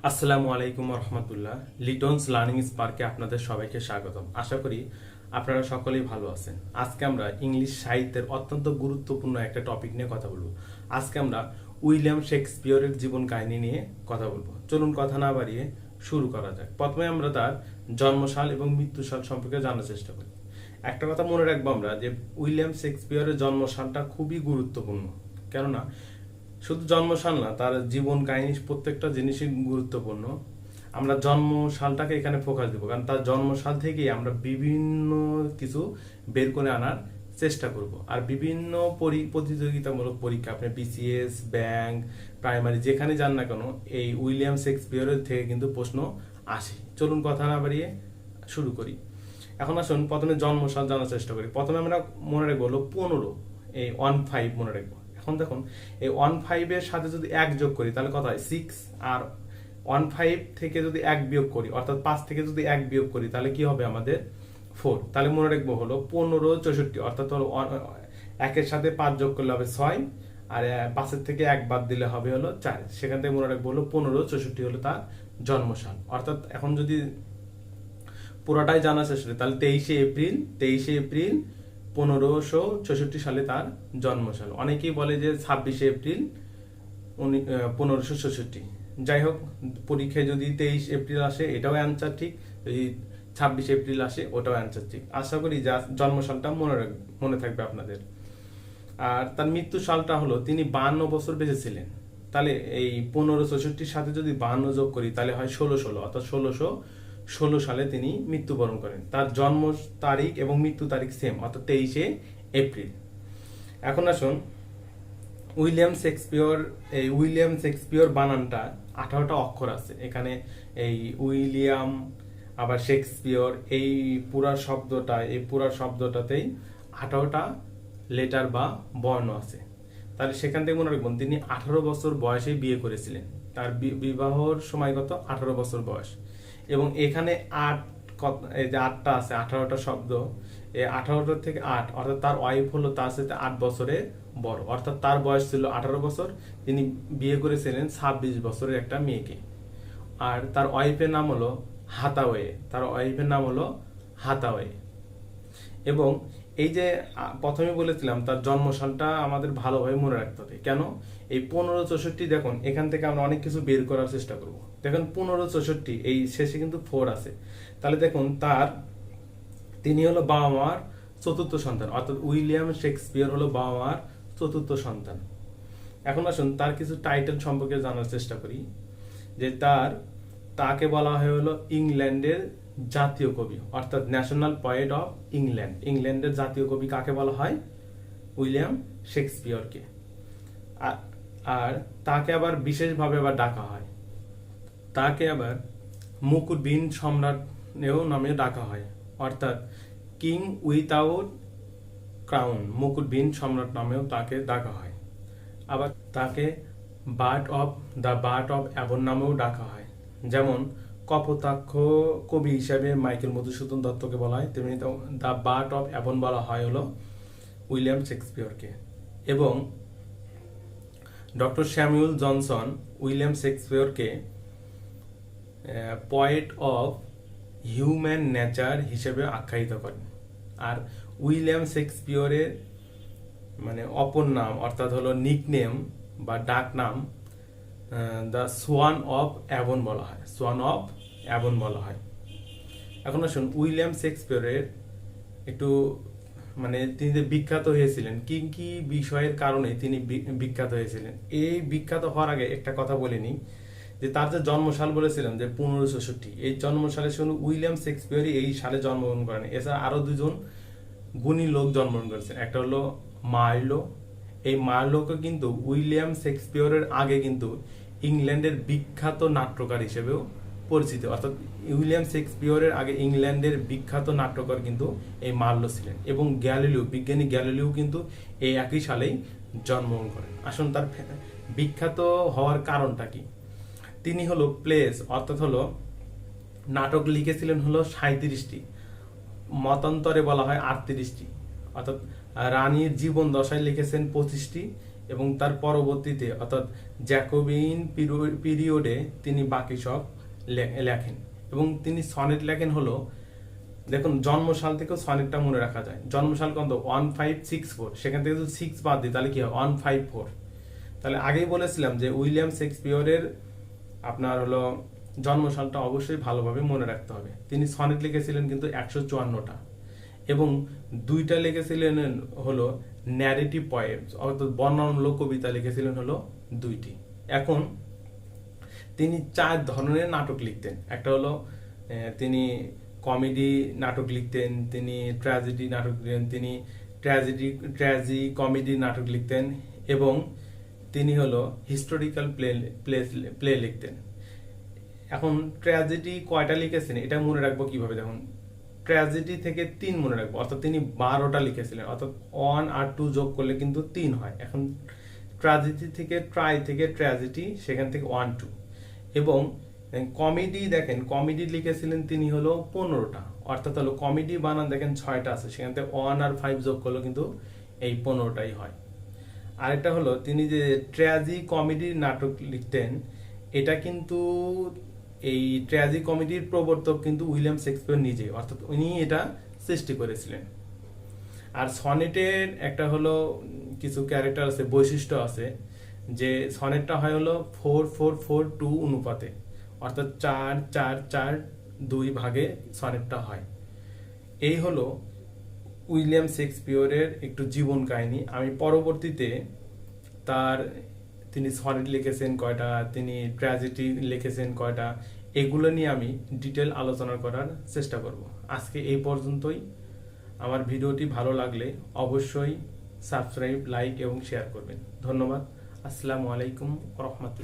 আসসালামু আলাইকুম রহমতুল্লাহ। লিটনস লার্নিং স্পার্কে আপনাদের সবাইকে স্বাগতম। আশা করি আপনারা সকলেই ভালো আছেন। আজকে আমরা ইংলিশ সাহিত্যের অত্যন্ত গুরুত্বপূর্ণ একটা টপিক নিয়ে কথা বলবো। আজকে আমরা উইলিয়াম শেক্সপিয়রের জীবন কাহিনী নিয়ে কথা বলবো। চলুন কথা না বাড়িয়ে শুরু করা যাক। প্রথমে আমরা তার জন্মসাল এবং মৃত্যুসাল সম্পর্কে জানার চেষ্টা করি। একটা কথা মনে রাখবো আমরা যে উইলিয়াম শেক্সপিয়রের জন্মসালটা খুবই গুরুত্বপূর্ণ। কেননা শুধু জন্মসাল না, তার জীবন কাহিনী প্রত্যেকটা জিনিসই গুরুত্বপূর্ণ। আমরা জন্মসালটাকে এখানে ফোকাস দেবো, কারণ তার জন্মসাল থেকেই আমরা বিভিন্ন কিছু বের করে আনার চেষ্টা করব। আর বিভিন্ন প্রতিযোগিতামূলক পরীক্ষা, আপনি বিসিএস, ব্যাংক, প্রাইমারি যেখানে যান না কেন, এই উইলিয়াম শেক্সপিয়রের থেকে কিন্তু প্রশ্ন আসে। চলুন কথা না বাড়িয়ে শুরু করি। এখন আসুন প্রথমে জন্মসাল জানার চেষ্টা করি। প্রথমে আমরা মনে রাখবো হলো 15, এই 15 মনে রাখবো। এখন দেখুন এই 15 এর সাথে যদি 1 যোগ করি তাহলে কত হয় 6, আর 15 থেকে যদি 1 বিয়োগ করি, অর্থাৎ 5 থেকে যদি 1 বিয়োগ করি তাহলে কি হবে আমাদের 4। তাহলে মনে রাখবো হলো 15 64, অর্থাৎ হলো 1 এর সাথে 5 যোগ করলে হবে 6, আর 5 এর থেকে 1 বাদ দিলে হবে হলো 4। সেখান থেকে মনে রাখবো হলো 15 64 হলো তার জন্মসাল। অর্থাৎ এখন যদি পুরোটাই জানা শেষ হয় তাহলে 23 এপ্রিল 1564 সালে তার জন্মসাল। অনেকেই বলে যে 26 এপ্রিল 1566। যাই হোক, পরীক্ষায় যদি 23 এপ্রিল আসে এটাও অ্যান্সার ঠিক, যদি 26 এপ্রিল আসে ওটাও অ্যান্সার ঠিক। আশা করি জন্মসালটা মনে থাকবে আপনাদের। আর তার মৃত্যু সালটা হলো তিনি 52 বছর বেঁচে ছিলেন। তাহলে এই 1564 সাথে যদি 52 যোগ করি তাহলে হয় 1616, অর্থাৎ 1616 সালে তিনি মৃত্যুবরণ করেন। তার জন্ম তারিখ এবং মৃত্যু তারিখ সেম, অর্থাৎ 23 এপ্রিল। এখন আসুন উইলিয়াম শেক্সপিয়র বানানটা 18টা অক্ষর আছে এখানে। এই উইলিয়াম আবার শেক্সপিয়র, এই পুরা শব্দটাতেই 18টা লেটার বা বর্ণ আছে। তাহলে সেখান থেকে মনে রাখবেন তিনি 18 বছর বয়সে বিয়ে করেছিলেন। তার বিবাহর সময় কত 18 বছর বয়স। এবং এখানে এই যে 8টা আছে, 18টা শব্দ, এই 18টা থেকে 8, অর্থাৎ তার ওয়াইফ হলো তার সাথে 8 বছরের বড়, অর্থাৎ তার বয়স ছিল 18 বছর, তিনি বিয়ে করেছিলেন 26 বছরের একটা মেয়েকে। আর তার ওয়াইফের নাম হলো হাতাওয়ে। এবং এই যে প্রথমে বলেছিলাম তার জন্মসালটা আমাদের ভালোভাবে মনে রাখতে হবে। কেন? এই 1564, দেখুন এখান থেকে আমরা অনেক কিছু বের করার চেষ্টা করব। দেখুন 1564 এই শেষে কিন্তু 4 আছে। তাহলে দেখুন তিনি হলো বাবা মার চতুর্থ সন্তান, অর্থাৎ উইলিয়াম শেক্সপিয়র হলো বাবা মার চতুর্থ সন্তান। এখন আসুন তার কিছু টাইটেল সম্পর্কে জানার চেষ্টা করি। যে তাকে বলা হয় হলো ইংল্যান্ডের জাতীয় কবি, অর্থাৎ ন্যাশনাল পয়েট অফ ইংল্যান্ড। ইংল্যান্ডের জাতীয় কবি কাকে বলা হয়? উইলিয়াম শেক্সপিয়রকে। আর তাকে আবার বিশেষভাবে আবার ডাকা হয়, তাকে আবার মুকুটবিহীন সম্রাট নামে ডাকা হয়, অর্থাৎ কিং উইথাউট ক্রাউন, মুকুটবিহীন সম্রাট নামেও তাকে ডাকা হয়। আবার তাকে বার্ড অফ অ্যাবন নামেও ডাকা হয়। যেমন কপোতাক্ষ কবি হিসাবে মাইকেল মধুসূদন দত্তকে বলা হয়, তেমনি দ্য বার্ড অফ অ্যাবন বলা হয় হলো উইলিয়াম শেক্সপিয়রকে। এবং ডক্টর স্যামুয়েল জনসন উইলিয়াম শেক্সপিয়রকে পয়েট অফ হিউম্যান নেচার হিসেবে আখ্যায়িত করেন। আর উইলিয়াম শেক্সপিয়রের মানে অপর নাম, অর্থাৎ হলো নিকনেম বা ডাক নাম, দ্য সোয়ান অফ অ্যাবন বলা হয়। এখন আসুন উইলিয়াম শেক্সপিয়রের একটু তিনি যে বিখ্যাত হয়েছিলেন, কি কি বিষয়ের কারণে তিনি বিখ্যাত হয়েছিলেন। এই বিখ্যাত হওয়ার আগে একটা কথা বলে নিই, যে তার যে জন্মসাল বলেছিলাম যে 1564, এই জন্মসালের সঙ্গে উইলিয়াম শেক্সপিয়রই এই সালে জন্মগ্রহণ করেন। এছাড়া আরো দুজন গুণী লোক জন্মগ্রহণ করেছেন। একটা হলো মার্লো। এই মার্লোকে কিন্তু উইলিয়াম শেক্সপিয়রের আগে কিন্তু ইংল্যান্ডের বিখ্যাত নাট্যকার হিসেবেও পরিচিত, অর্থাৎ উইলিয়াম শেক্সপিয়রের আগে ইংল্যান্ডের বিখ্যাত নাট্যকার কিন্তু এই মার্লো ছিলেন। এবং বিজ্ঞানী গ্যালিলিও কিন্তু এই একই সালেই জন্মগ্রহণ করেন। আসুন তার বিখ্যাত হওয়ার কারণটা কি। তিনি হলো প্লেস, অর্থাৎ হলো নাটক লিখেছিলেন হলো 37টি, মতান্তরে বলা হয় 38টি, অর্থাৎ রানীর জীবন দশায় লিখেছেন 25টি, এবং তার পরবর্তীতে অর্থাৎ জ্যাকোবিন পিরিয়ডে তিনি বাকি সব লেখেন। এবং তিনি সনেট লেখেন হলো, দেখুন জন্মসাল থেকেও সনেটটা মনে রাখা যায়। জন্মসাল কত? 1564, সেখান থেকে যদি 6 বাদ দিই তাহলে কি হয়? 154। তাহলে আগেই বলেছিলাম যে উইলিয়াম শেক্সপিয়রের আপনার হলো জন্মসালটা অবশ্যই ভালোভাবে মনে রাখতে হবে। তিনি সনেট লিখেছিলেন কিন্তু 154টা, এবং 2টা লিখেছিলেন হলো ন্যারেটিভ পোয়েমস অর্থাৎ বর্ণনামূলক কবিতা লিখেছিলেন হলো 2টি। এখন তিনি 4 ধরনের নাটক লিখতেন। একটা হলো তিনি কমেডি নাটক লিখতেন, তিনি ট্র্যাজেডি নাটক লিখতেন, তিনি ট্র্যাজি কমেডি নাটক লিখতেন, এবং তিনি হলো হিস্টোরিক্যাল প্লে লিখতেন। এখন ট্র্যাজেডি কয়টা লিখেছেন এটা মনে রাখবো কিভাবে? দেখুন, ট্র্যাজেডি থেকে 3 মনে রাখবো, অর্থাৎ তিনি 12টা লিখেছিলেন, অর্থাৎ 1 আর 2 যোগ করলে কিন্তু 3 হয়। এখন ট্র্যাজেডি থেকে ট্র্যাজেডি, সেখান থেকে 1 2, এবং কমেডি দেখেন কমেডি লিখেছিলেন তিনি হলো 15টা, অর্থাৎ হলো কমেডি বানান দেখেন 6টা আছে, সেখান থেকে 1 আর 5 যোগ করলে কিন্তু এই 15টাই হয়। আরেকটা হলো তিনি যে ট্র্যাজি কমেডি নাটক লিখতেন, এটা কিন্তু এই ট্র্যাজি কমেডির প্রবর্তক কিন্তু উইলিয়াম শেক্সপিয়র নিজে, অর্থাৎ উনি এটা সৃষ্টি করেছিলেন। আর সনেটের একটা হলো কিছু ক্যারেক্টার আছে, বৈশিষ্ট্য আছে, যে সনেটটা হয় হলো 4-4-4-2 অনুপাতে, অর্থাৎ 4-4-4-2 ভাগে সনেটটা হয়। এই হলো উইলিয়াম শেক্সপিয়রের একটু জীবন কাহিনী। আমি পরবর্তীতে তিনি সনেট লিখেছেন কয়টা, তিনি ট্র্যাজেডি লিখেছেন কয়টা, এগুলো নিয়ে আমি ডিটেল আলোচনা করার চেষ্টা করব। আজকে এই পর্যন্তই। আমার ভিডিওটি ভালো লাগলে অবশ্যই সাবস্ক্রাইব, লাইক এবং শেয়ার করবেন। ধন্যবাদ। আসসালামু আলাইকুম ওয়া রাহমাতুল্লাহ।